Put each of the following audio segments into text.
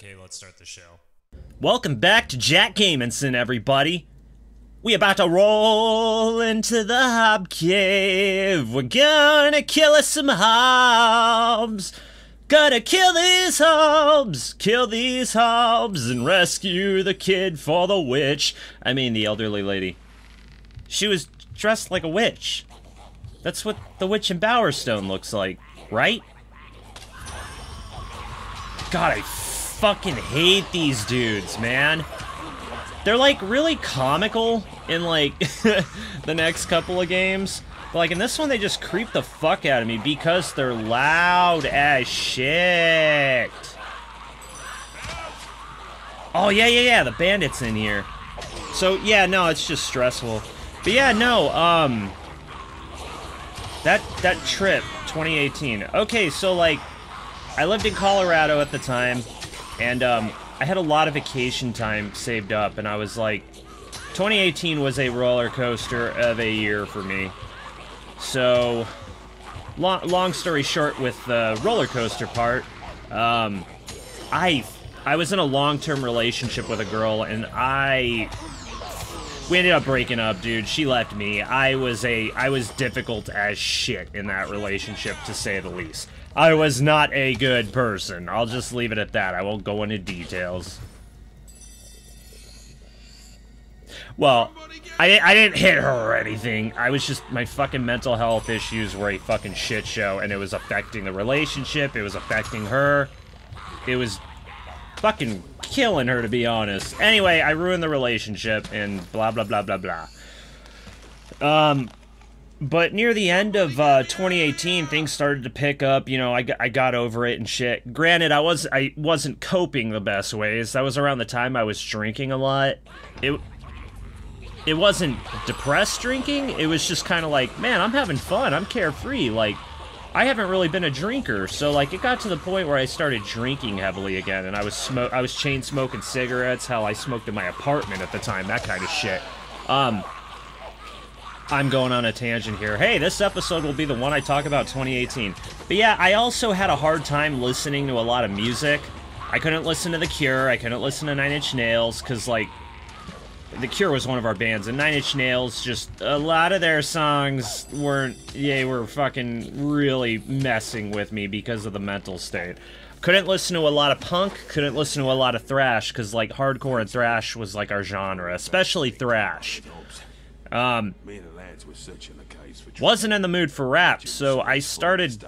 Okay, let's start the show. Welcome back to JackGamensen, everybody. We about to roll into the Hobbe Cave. We're gonna kill us some hobs. Gonna kill these hobs, and rescue the kid for the witch. I mean, the elderly lady. She was dressed like a witch. That's what the witch in Bowerstone looks like, right? God, I fucking hate these dudes, man. They're like really comical in like the next couple of games. But like in this one, they just creep the fuck out of me because they're loud as shit. Oh yeah, the bandit's in here. So yeah, no, it's just stressful. But yeah, no, that trip, 2018. Okay, so like, I lived in Colorado at the time, and I had a lot of vacation time saved up, and I was like, 2018 was a roller coaster of a year for me. So, long story short with the roller coaster part, I was in a long-term relationship with a girl, and we ended up breaking up, dude. She left me. I was difficult as shit in that relationship, to say the least. I was not a good person. I'll just leave it at that. I won't go into details. Well, I didn't hit her or anything. I was just, my fucking mental health issues were a fucking shit show, and it was affecting the relationship. It was affecting her. It was fucking killing her, to be honest. Anyway, I ruined the relationship, and blah, blah, blah, blah, blah. But near the end of 2018, things started to pick up. You know, I got over it and shit. Granted, I wasn't coping the best ways. That was around the time I was drinking a lot. It wasn't depressed drinking. It was just kind of like, man, I'm having fun. I'm carefree. Like, I haven't really been a drinker, so like it got to the point where I started drinking heavily again, and I was chain smoking cigarettes. Hell, I smoked in my apartment at the time. That kind of shit. I'm going on a tangent here. Hey, this episode will be the one I talk about 2018. But yeah, I also had a hard time listening to a lot of music. I couldn't listen to The Cure, I couldn't listen to 9 Inch Nails, because, like, The Cure was one of our bands, and 9 Inch Nails, just, a lot of their songs were fucking really messing with me because of the mental state. Couldn't listen to a lot of punk, couldn't listen to a lot of thrash, because, like, hardcore and thrash was, like, our genre, especially thrash. Wasn't in the mood for rap, so I started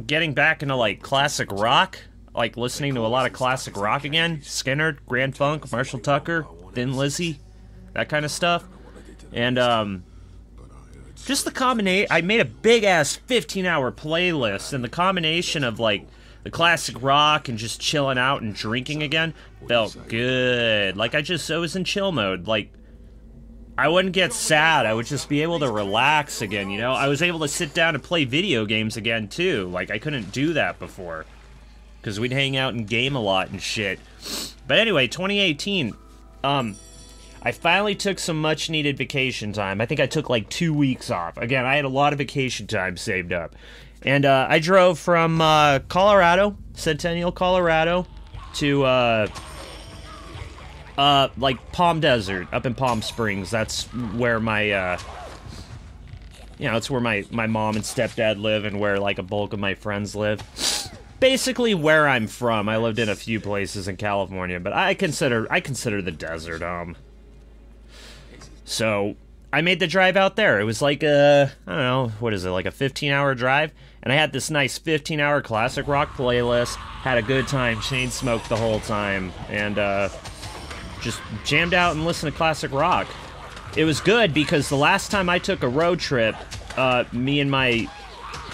getting back into, like, classic rock, like, listening to a lot of classic rock again. Skinner, Grand Funk, Marshall Tucker, Thin Lizzy, that kind of stuff. And, just the combination, I made a big-ass 15-hour playlist, and the combination of, like, the classic rock and just chilling out and drinking again felt good. Like, I was in chill mode, like, I wouldn't get sad, I would just be able to relax again, you know? I was able to sit down and play video games again, too. Like, I couldn't do that before, because we'd hang out and game a lot and shit. But anyway, 2018, I finally took some much-needed vacation time. I think I took, like, 2 weeks off. Again, I had a lot of vacation time saved up. And, I drove from, Colorado, Centennial, Colorado, to, like Palm Desert, up in Palm Springs. That's where my, you know, it's where my mom and stepdad live, and where, like, a bulk of my friends live. Basically where I'm from. I lived in a few places in California, but I consider the desert, So, I made the drive out there. It was like a, I don't know, what is it, like a 15-hour drive? And I had this nice 15-hour classic rock playlist, had a good time, chain smoked the whole time, and, just jammed out and listened to classic rock. It was good because the last time I took a road trip, me and my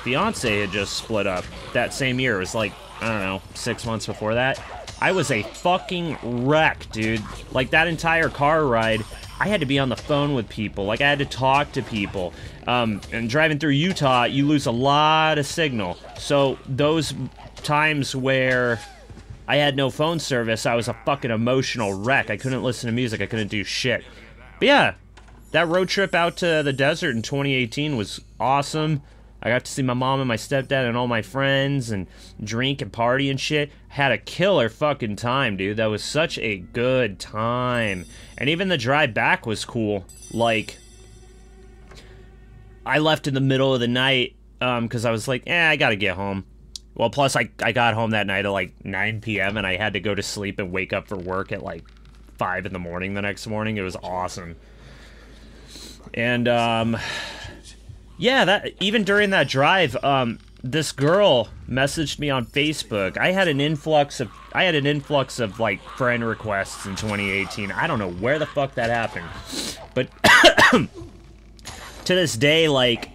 fiance had just split up that same year. It was like, I don't know, 6 months before that. I was a fucking wreck, dude. Like, that entire car ride, I had to be on the phone with people. Like, I had to talk to people. And driving through Utah, you lose a lot of signal. So, those times where I had no phone service, I was a fucking emotional wreck. I couldn't listen to music, I couldn't do shit. But yeah, that road trip out to the desert in 2018 was awesome. I got to see my mom and my stepdad and all my friends and drink and party and shit. Had a killer fucking time, dude. That was such a good time. And even the drive back was cool. Like, I left in the middle of the night because I was like, I gotta get home. Well, plus I got home that night at like 9 p.m. and I had to go to sleep and wake up for work at like 5 in the morning the next morning. It was awesome. And, yeah, that even during that drive, this girl messaged me on Facebook. I had an influx of like friend requests in 2018. I don't know where the fuck that happened, but to this day, like,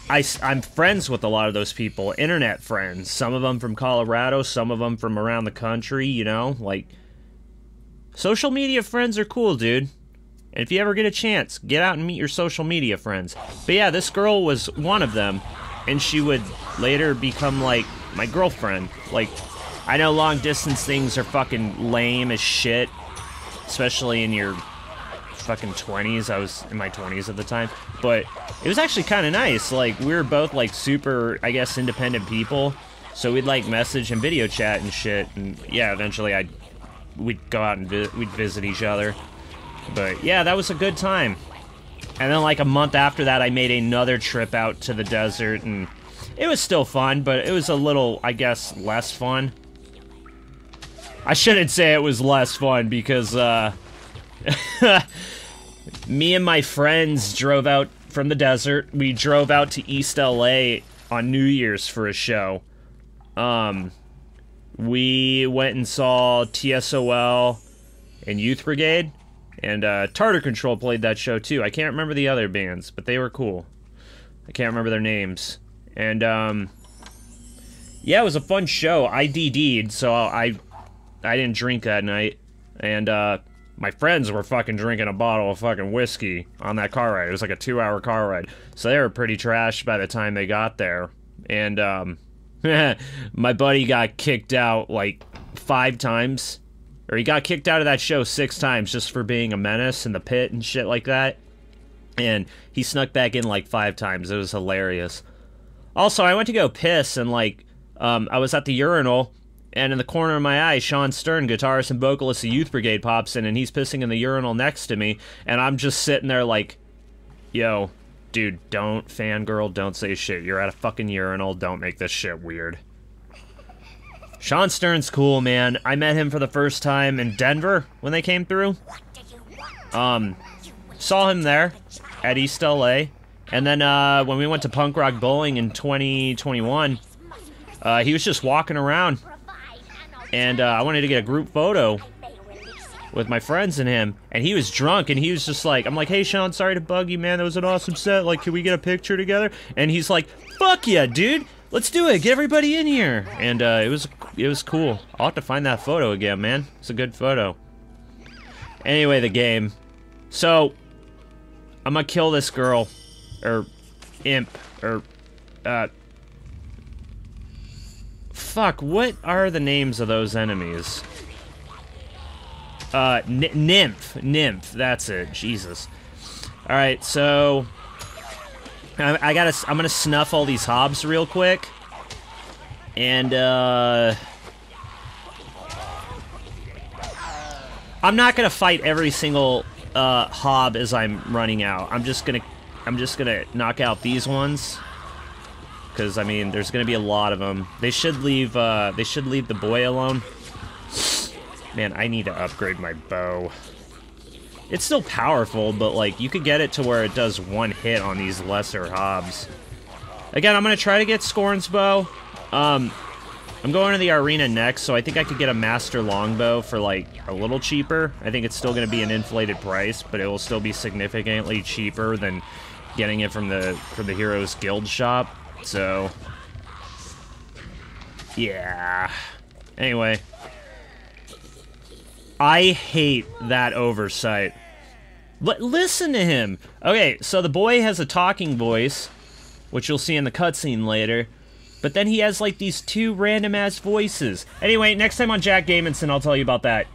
I'm friends with a lot of those people, internet friends. Some of them from Colorado, some of them from around the country. You know, like, social media friends are cool, dude. And if you ever get a chance, get out and meet your social media friends. But yeah, this girl was one of them, and she would later become, like, my girlfriend. Like, I know long-distance things are fucking lame as shit, especially in your fucking 20s. I was in my 20s at the time. But it was actually kind of nice. Like, we were both, like, super, I guess, independent people. So we'd, like, message and video chat and shit. And, yeah, eventually we'd go out and we'd visit each other. But, yeah, that was a good time. And then, like, a month after that, I made another trip out to the desert, and it was still fun, but it was a little, I guess, less fun. I shouldn't say it was less fun, because, me and my friends drove out from the desert. We drove out to East LA on New Year's for a show. We went and saw TSOL and Youth Brigade. And Tartar Control played that show too. I can't remember the other bands, but they were cool. I can't remember their names. And yeah, it was a fun show. I DD'd, so I didn't drink that night. And my friends were fucking drinking a bottle of fucking whiskey on that car ride. It was like a 2-hour car ride. So they were pretty trashed by the time they got there. And my buddy got kicked out like 5 times. Or he got kicked out of that show 6 times just for being a menace in the pit and shit like that. And he snuck back in like 5 times. It was hilarious. Also, I went to go piss and like, I was at the urinal, and in the corner of my eye, Sean Stern, guitarist and vocalist of Youth Brigade, pops in, and he's pissing in the urinal next to me, and I'm just sitting there like, yo, dude, don't fangirl, don't say shit. You're at a fucking urinal, don't make this shit weird. Sean Stern's cool, man. I met him for the first time in Denver when they came through. Saw him there at East LA. And then when we went to Punk Rock Bowling in 2021, he was just walking around. And I wanted to get a group photo with my friends and him. And he was drunk, and he was just like, I'm like, hey, Sean, sorry to bug you, man. That was an awesome set. Like, can we get a picture together? And he's like, fuck yeah, dude. Let's do it. Get everybody in here. And it was cool. I'll have to find that photo again, man. It's a good photo. Anyway, the game. So, I'm gonna kill this girl. Or, imp. Or, fuck, what are the names of those enemies? Nymph. Nymph, that's it. Jesus. Alright, so I'm gonna snuff all these hobs real quick. And, I'm not gonna fight every single, hob as I'm running out. I'm just gonna knock out these ones. Because, I mean, there's gonna be a lot of them. They should leave the boy alone. Man, I need to upgrade my bow. It's still powerful, but, like, you could get it to where it does 1 hit on these lesser hobs. Again, I'm gonna try to get Scorn's bow. I'm going to the arena next, so I think I could get a master longbow for, like, a little cheaper. I think it's still gonna be an inflated price, but it will still be significantly cheaper than getting it from the Heroes Guild shop. So, yeah. Anyway. I hate that oversight. Listen to him! Okay, so the boy has a talking voice, which you'll see in the cutscene later, but then he has, like, these 2 random-ass voices. Anyway, next time on JackGamensen, I'll tell you about that.